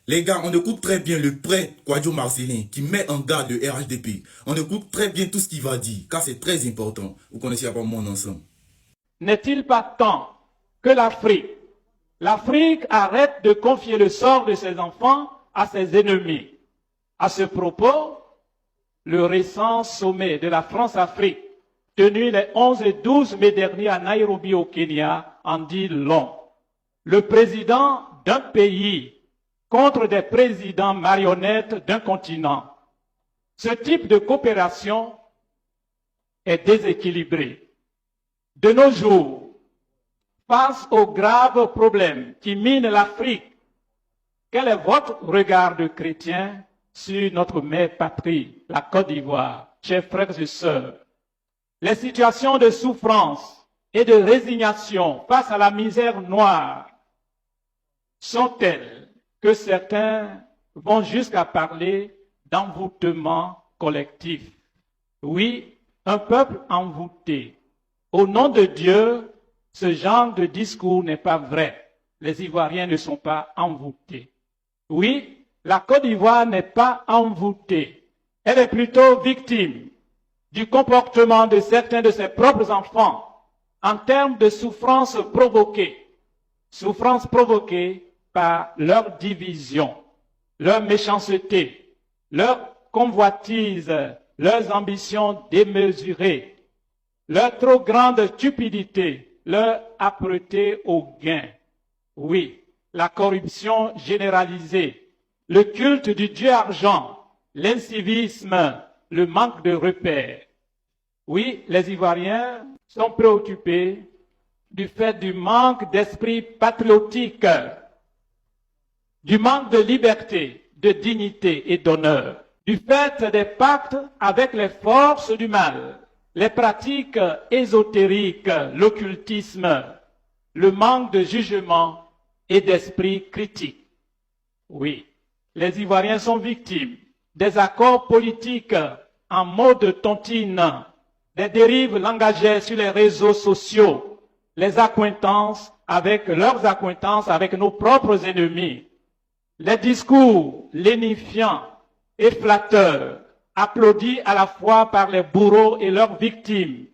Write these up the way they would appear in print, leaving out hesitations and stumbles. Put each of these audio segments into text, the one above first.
Les gars, on écoute très bien le prêtre Kwadwo Marcellin qui met en garde le RHDP. On écoute très bien tout ce qu'il va dire, car c'est très important. Vous connaissez pas mon ensemble. N'est-il pas temps que l'Afrique arrête de confier le sort de ses enfants à ses ennemis? À ce propos, le récent sommet de la France-Afrique, tenu les 11 et 12 mai dernier à Nairobi au Kenya, en dit long. Le président d'un pays contre des présidents marionnettes d'un continent. Ce type de coopération est déséquilibré. De nos jours, face aux graves problèmes qui minent l'Afrique, quel est votre regard de chrétien sur notre mère patrie, la Côte d'Ivoire, chers frères et sœurs? Les situations de souffrance et de résignation face à la misère noire sont telles que certains vont jusqu'à parler d'envoûtement collectif. Oui, un peuple envoûté. Au nom de Dieu, ce genre de discours n'est pas vrai. Les Ivoiriens ne sont pas envoûtés. Oui, la Côte d'Ivoire n'est pas envoûtée. Elle est plutôt victime du comportement de certains de ses propres enfants en termes de souffrances provoquées. Souffrances provoquées par leur division, leur méchanceté, leur convoitise, leurs ambitions démesurées, leur trop grande cupidité, leur âpreté au gain. Oui, la corruption généralisée, le culte du Dieu argent, l'incivisme, le manque de repères. Oui, les Ivoiriens sont préoccupés du fait du manque d'esprit patriotique, du manque de liberté, de dignité et d'honneur, du fait des pactes avec les forces du mal, les pratiques ésotériques, l'occultisme, le manque de jugement et d'esprit critique. Oui, les Ivoiriens sont victimes des accords politiques en mode tontine, des dérives langagières sur les réseaux sociaux, les accointances avec leurs accointances avec nos propres ennemis, les discours lénifiants et flatteurs, applaudis à la fois par les bourreaux et leurs victimes,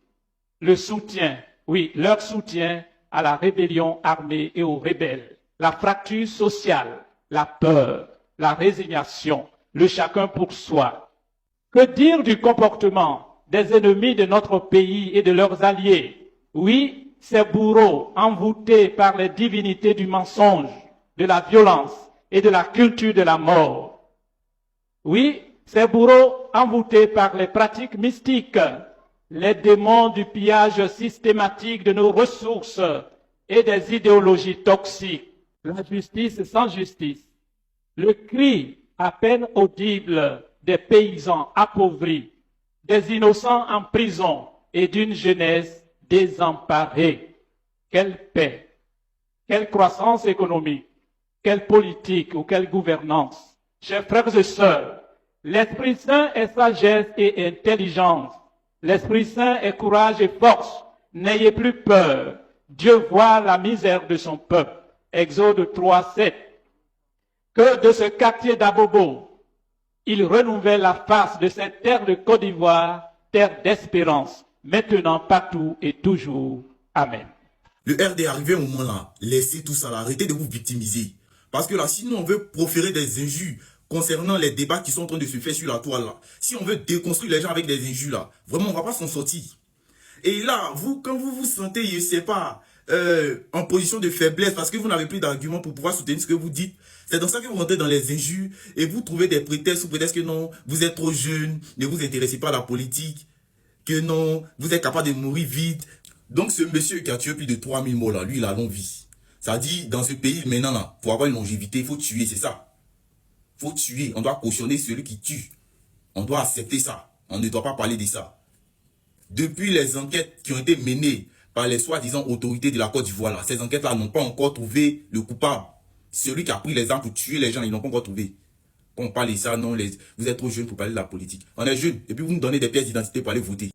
le soutien, oui, leur soutien à la rébellion armée et aux rebelles, la fracture sociale, la peur, la résignation, le chacun pour soi. Que dire du comportement des ennemis de notre pays et de leurs alliés? Oui, ces bourreaux envoûtés par les divinités du mensonge, de la violence et de la culture de la mort. Oui, ces bourreaux envoûtés par les pratiques mystiques, les démons du pillage systématique de nos ressources et des idéologies toxiques, la justice sans justice, le cri à peine audible des paysans appauvris, des innocents en prison et d'une jeunesse désemparée. Quelle paix, quelle croissance économique, quelle politique ou quelle gouvernance. Chers frères et sœurs, l'Esprit Saint est sagesse et intelligence. L'Esprit Saint est courage et force. N'ayez plus peur. Dieu voit la misère de son peuple. Exode 3, 7. Que de ce quartier d'Abobo, il renouvelle la face de cette terre de Côte d'Ivoire, terre d'espérance, maintenant, partout et toujours. Amen. Le RD est arrivé au moment là. Laissez tout ça là. Arrêtez de vous victimiser. Parce que là, sinon on veut proférer des injures concernant les débats qui sont en train de se faire sur la toile là. Si on veut déconstruire les gens avec des injures là, vraiment on va pas s'en sortir. Et là, vous, quand vous vous sentez, je sais pas, en position de faiblesse parce que vous n'avez plus d'arguments pour pouvoir soutenir ce que vous dites, c'est dans ça que vous rentrez dans les injures et vous trouvez des prétextes sous prétexte que non, vous êtes trop jeune, ne vous intéressez pas à la politique, que non, vous êtes capable de mourir vite. Donc ce monsieur qui a tué plus de 3000 morts là, lui il a longue vie. Ça dit, dans ce pays maintenant là, pour avoir une longévité, il faut tuer, c'est ça. Il faut tuer, on doit cautionner celui qui tue. On doit accepter ça, on ne doit pas parler de ça. Depuis les enquêtes qui ont été menées par les soi-disant autorités de la Côte d'Ivoire, ces enquêtes-là n'ont pas encore trouvé le coupable. Celui qui a pris les armes pour tuer les gens, ils n'ont pas encore trouvé. Quand on parle de ça, non, vous êtes trop jeune pour parler de la politique. On est jeune, et puis vous nous donnez des pièces d'identité pour aller voter.